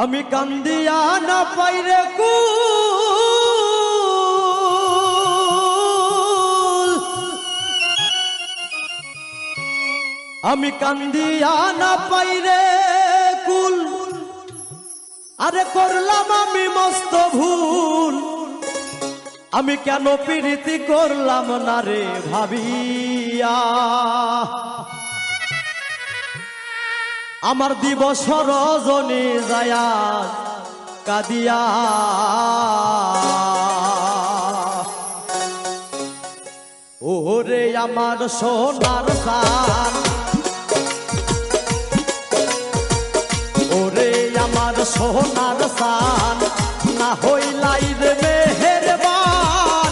আমি কান্দিয়া না পাইরে কুল, আমি কান্দিয়া না পাইরে কুল, আরে করলাম আমি মস্ত ভুল। আমি কেন প্রীতি করলাম না রে ভাবিয়া, আমার দিবস রজনী যায়া কাদিয়া। ওরে আমার সোনার জান, ওরে আমার সোনার জান, না হইলাই রে মেহেরবান,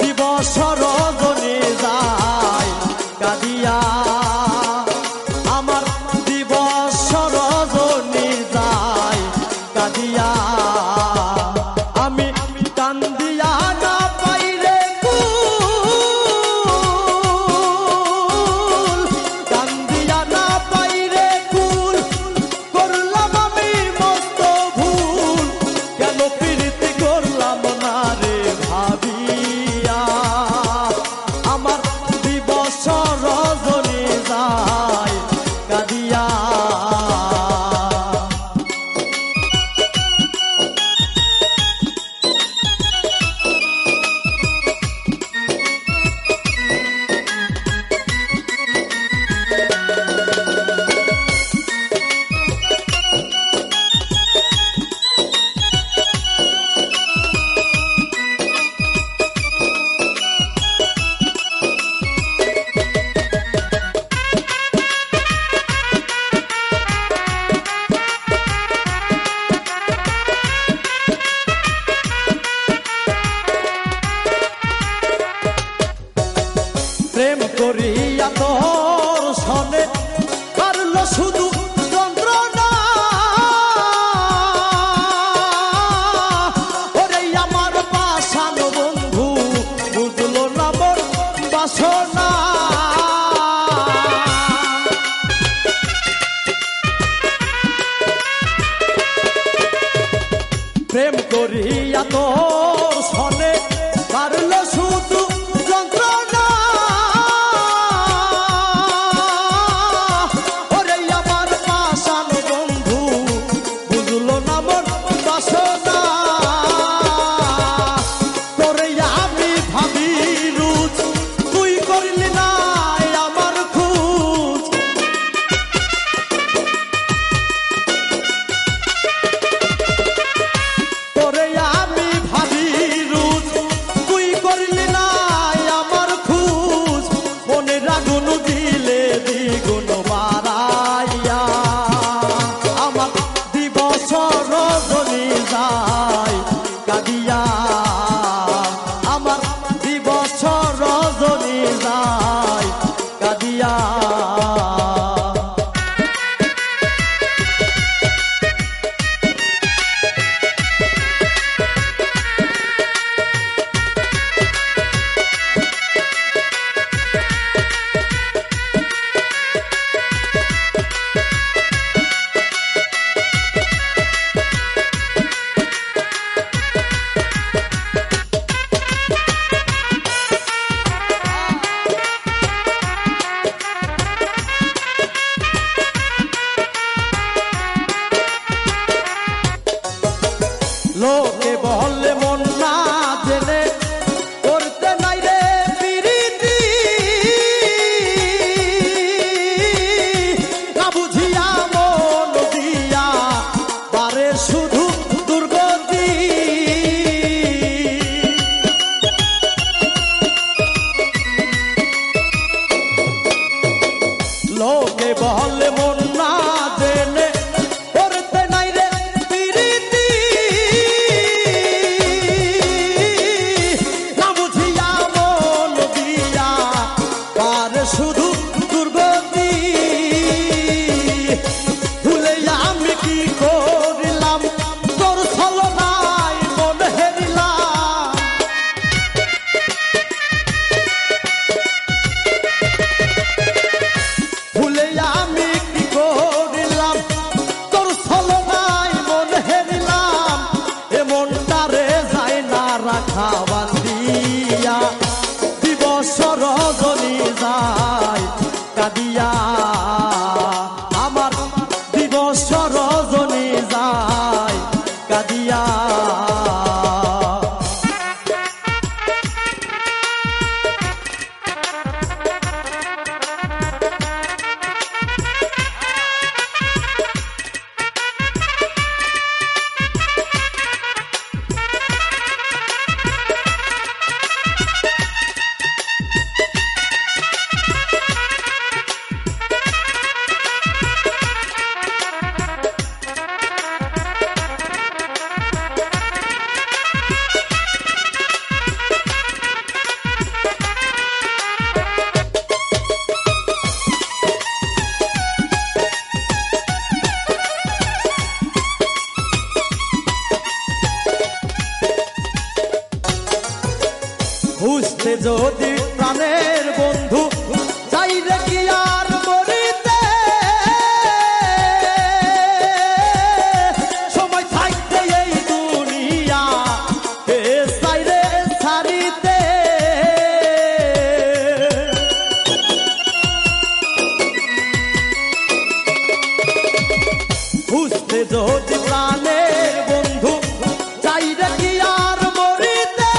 দিবস রজনী যায় কাদিয়া। আমার দিবস রজনী যায় কাদিয়া। আমি কান্দিয়া না পাইরে কুল, কান্দিয়া না পাইরে কুল, করলাম আমি মস্ত ভুল। কেন প্রীতি করলাম না রে ভাবিয়া, আমার দিবস রজনী যায় কাদিয়া। প্রেম করিয়া তোর সনে পারল শুধু যন্ত্রণা, ওরে আমার পাষাণ বন্ধু বুঝলো না মোর বাসনা। প্রেম করিয়া তোর সনে পারল শুধু যন্ত্রণা, ওরে আমার পাষাণ বন্ধু বুঝলো না মোর বাসনা। তোরে আমি ভাবি রুচ, তুই করলি না আমার খুঁজ। তোরে আমি ভাবি রুচ, তুই করলি না আমার খুঁজ। মনের আগুন দিলে দ্বিগুণ বাড়াইয়া, আমার দিবস রজনী যায় কাদিয়া। আমার দিবস রজনী যায় কাদিয়া। লোকে বলে মন না জেনে করতে নাই রে প্রীতি, না বুঝিয়া মন দিয়া পারে শুধু দুর্গতি। লোকে বলে মন না জেনে করতে নাই রে প্রীতি, না বুঝিয়া মন দিয়া পারে শুধু দুর্গতি। ভুলে আমি কি করিলাম, তোর ছলনায় মন হেরিলাম। ভুলে আমি কি মাথা বান্ধিয়া দিবস রজনী যায় কাঁদিয়া আমার দিবস রজনী যায় কাঁদিয়া বুঝতে যদি প্রাণের বন্ধু চাইলে কি আর মরিতে সময় থাকতে এই দুনিয়া এ চাইলে ছাড়িতে বুঝতে যদি প্রাণের বন্ধু চাইলে কি আর মরিতে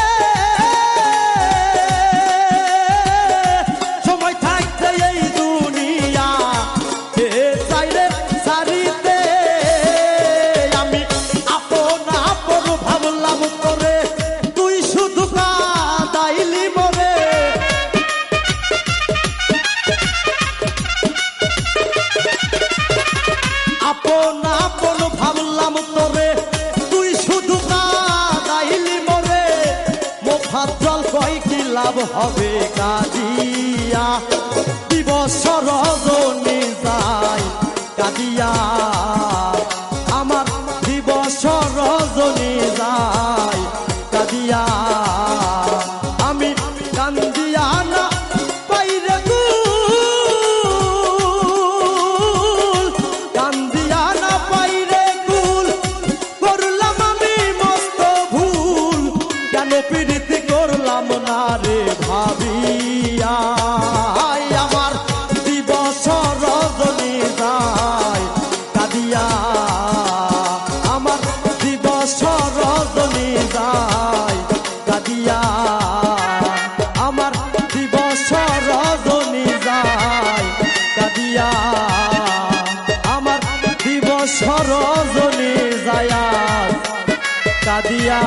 আপন আপন ভাবলাম তোরে তুই শুধু কাঁদাইলি মোরে মুখার জল কয় কি লাভ হবে কাঁদিয়া দিবস রজনী যায় কাঁদিয়া আমার দিবস রজনী যায় কাঁদিয়া আমি কান্দিয়া না পাইরে প্রীতি করলাম না রে ভাবিয়া আমার দিবস রজনী যায় কাঁদিয়া আমার দিবস রজনী যায় কাঁদিয়া আমার দিবস রজনী যায় কাঁদিয়া আমার দিবস রজনী যায় কাঁদিয়া